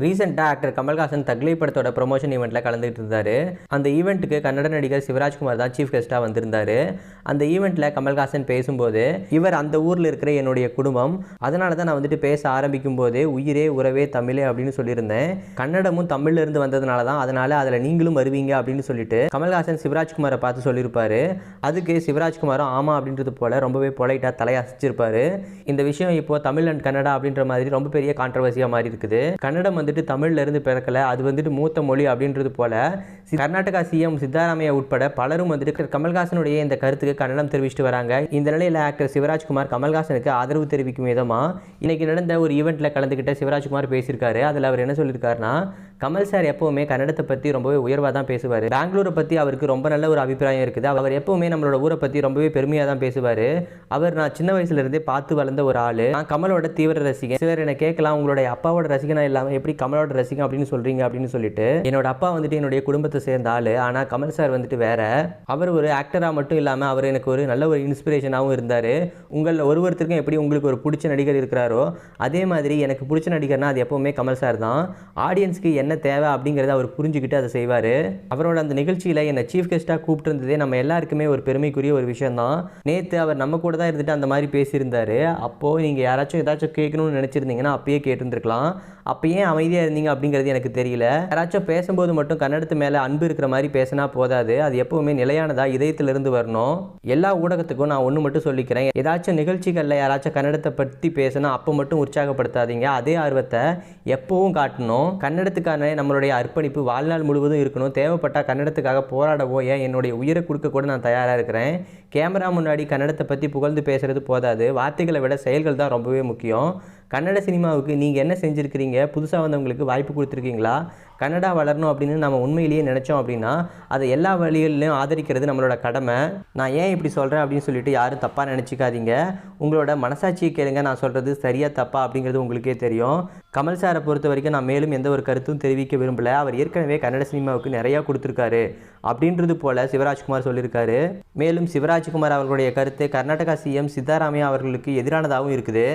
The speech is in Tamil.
ரீசெண்டாக ஆக்டர் கமல்ஹாசன் தக்லை படத்தோட ப்ரொமோஷன் ஈவெண்ட்டில் கலந்துகிட்டு இருந்தார். அந்த ஈவெண்ட்டுக்கு கன்னட நடிகர் சிவராஜ்குமார் தான் சீஃப் கெஸ்ட்டாக வந்திருந்தார். அந்த ஈவெண்ட்டில் கமல்ஹாசன் பேசும்போது, இவர் அந்த ஊரில் இருக்கிற என்னுடைய குடும்பம், அதனால தான் நான் வந்துட்டு பேச ஆரம்பிக்கும் போதே உயிரே உறவே தமிழே அப்படின்னு சொல்லியிருந்தேன். கன்னடமும் தமிழ்ல இருந்து வந்ததுனால தான், அதனால அதில் நீங்களும் வருவீங்க அப்படின்னு சொல்லிட்டு கமல்ஹாசன் சிவராஜ்குமாரை பார்த்து சொல்லியிருப்பாரு. அதுக்கு சிவராஜ்குமாரும் ஆமா அப்படின்றது போல ரொம்பவே பொலைட்டாக தலையசிச்சிருப்பாரு. இந்த விஷயம் இப்போ தமிழ் அண்ட் கன்னடா அப்படின்ற மாதிரி ரொம்ப பெரிய கான்ட்ரவர்சியாக மாறி இருக்குது. கன்னடம் வந்துட்டு தமிழ்ல இருந்து பிறக்கல, அது வந்துட்டு மூத்த மொழி அப்படின்றது போல கர்நாடகா சிஎம் சித்தாராமையா உட்பட பலரும் வந்துட்டு கமல்ஹாசனுடைய இந்த கருத்துக்கு கண்டனம் தெரிவிச்சுட்டு வராங்க. இந்த நிலையில் ஆக்டர் சிவராஜ்குமார் கமல்ஹாசனுக்கு ஆதரவு தெரிவிக்கும் விதமா இன்னைக்கு நடந்த ஒரு ஈவெண்ட்ல கலந்துக்கிட்ட சிவராஜ்குமார் பேசியிருக்காரு. அதில் அவர் என்ன சொல்லியிருக்காருன்னா, கமல் சார் எப்பவுமே கன்னடத்தை பற்றி ரொம்பவே உயர்வாக தான் பேசுவார். பெங்களூரை பற்றி அவருக்கு ரொம்ப நல்ல ஒரு அபிப்பிராயம் இருக்குது. அவர் எப்பவுமே நம்மளோட ஊரை பற்றி ரொம்பவே பெருமையாக தான் பேசுவார். நான் சின்ன வயசுல இருந்தே பார்த்து வளர்ந்த ஒரு ஆள். நான் கமலோட தீவிர ரசிகன். சிலர் என்ன கேட்கலாம், உங்களுடைய அப்பாவோட ரசிகனா இல்லாமல் எப்படி கமலோட ரசிகன் அப்படின்னு சொல்றீங்க அப்படின்னு சொல்லிட்டு. என்னோட அப்பா வந்துட்டு என்னுடைய குடும்பத்தை சேர்ந்த ஆள். ஆனால் கமல் சார் வந்துட்டு வேற. அவர் ஒரு ஆக்டராக மட்டும் இல்லாமல் அவர் எனக்கு ஒரு நல்ல ஒரு இன்ஸ்பிரேஷனாகவும் இருந்தார். உங்களில் ஒருத்தருக்கும் எப்படி உங்களுக்கு ஒரு பிடிச்ச நடிகர் இருக்கிறாரோ அதே மாதிரி எனக்கு பிடிச்ச நடிகர்னா அது எப்பவுமே கமல் சார் தான். ஆடியன்ஸ்க்கு என்ன தேவை அப்படிங்கிறத அவர் புரிஞ்சுக்கிட்டு அதை செய்வார். அவரோட அந்த நிகழ்ச்சியில் என்னை சீஃப் கெஸ்ட்டாக கூப்பிட்டு இருந்ததே நம்ம எல்லாருக்குமே ஒரு பெருமைக்குரிய ஒரு விஷயம் தான். நேற்று அவர் நம்ம கூட தான் இருந்துட்டு அந்த மாதிரி பேசியிருந்தார். அப்போது நீங்கள் யாராச்சும் ஏதாச்சும் கேட்கணும்னு நினச்சிருந்தீங்கன்னா அப்பயே கேட்டுருந்துருக்கலாம். அப்போ ஏன் அமைதியாக இருந்தீங்க அப்படிங்கிறது எனக்கு தெரியல. யாராச்சும் பேசும்போது மட்டும் கன்னடத்து மேலே அன்பு இருக்கிற மாதிரி பேசினா போதாது. அது எப்பவுமே நிலையானதாக இதயத்திலிருந்து வரணும். எல்லா ஊடகத்துக்கும் நான் ஒன்று மட்டும் சொல்லிக்கிறேன், ஏதாச்சும் நிகழ்ச்சிகளில் யாராச்சும் கன்னடத்தை பற்றி பேசினா அப்போ மட்டும் உற்சாகப்படுத்தாதீங்க. அதே ஆர்வத்தை எப்பவும் காட்டணும். கன்னடத்துக்கான நம்மளுடைய அர்ப்பணிப்பு வாழ்நாள் முழுவதும் இருக்கணும். தேவைப்பட்டால் கன்னடத்துக்காக போராடவோ ஏன் என்னுடைய உயிரை கொடுக்க கூட நான் தயாராக இருக்கிறேன். கேமரா முன்னாடி கன்னடத்தை பற்றி புகழ்ந்து பேசுறது போதாது, வார்த்தைகளை விட செயல்கள் தான் ரொம்பவே முக்கியம். கன்னட சினிமாவுக்கு நீங்கள் என்ன செஞ்சுருக்கிறீங்க? புதுசாக வந்தவங்களுக்கு வாய்ப்பு கொடுத்துருக்கீங்களா? கன்னடா வளரணும் அப்படின்னு நம்ம உண்மையிலேயே நினச்சோம் அப்படின்னா அதை எல்லா வழிகளிலையும் ஆதரிக்கிறது நம்மளோட கடமை. நான் ஏன் இப்படி சொல்கிறேன் அப்படின்னு சொல்லிட்டு யாரும் தப்பாக நினச்சிக்காதீங்க. உங்களோட மனசாட்சியை கேளுங்க, நான் சொல்கிறது சரியா தப்பா அப்படிங்கிறது உங்களுக்கே தெரியும். கமல் சாரை பொறுத்த வரைக்கும் நான் மேலும் எந்த ஒரு கருத்தும் தெரிவிக்க விரும்பலை. அவர் ஏற்கனவே கன்னட சினிமாவுக்கு நிறையா கொடுத்துருக்காரு அப்படின்றது போல சிவராஜ்குமார் சொல்லியிருக்காரு. மேலும் சிவராஜ்குமார் அவர்களுடைய கருத்து கர்நாடகா சிஎம் சித்தாராமையா அவர்களுக்கு எதிரானதாகவும் இருக்குது.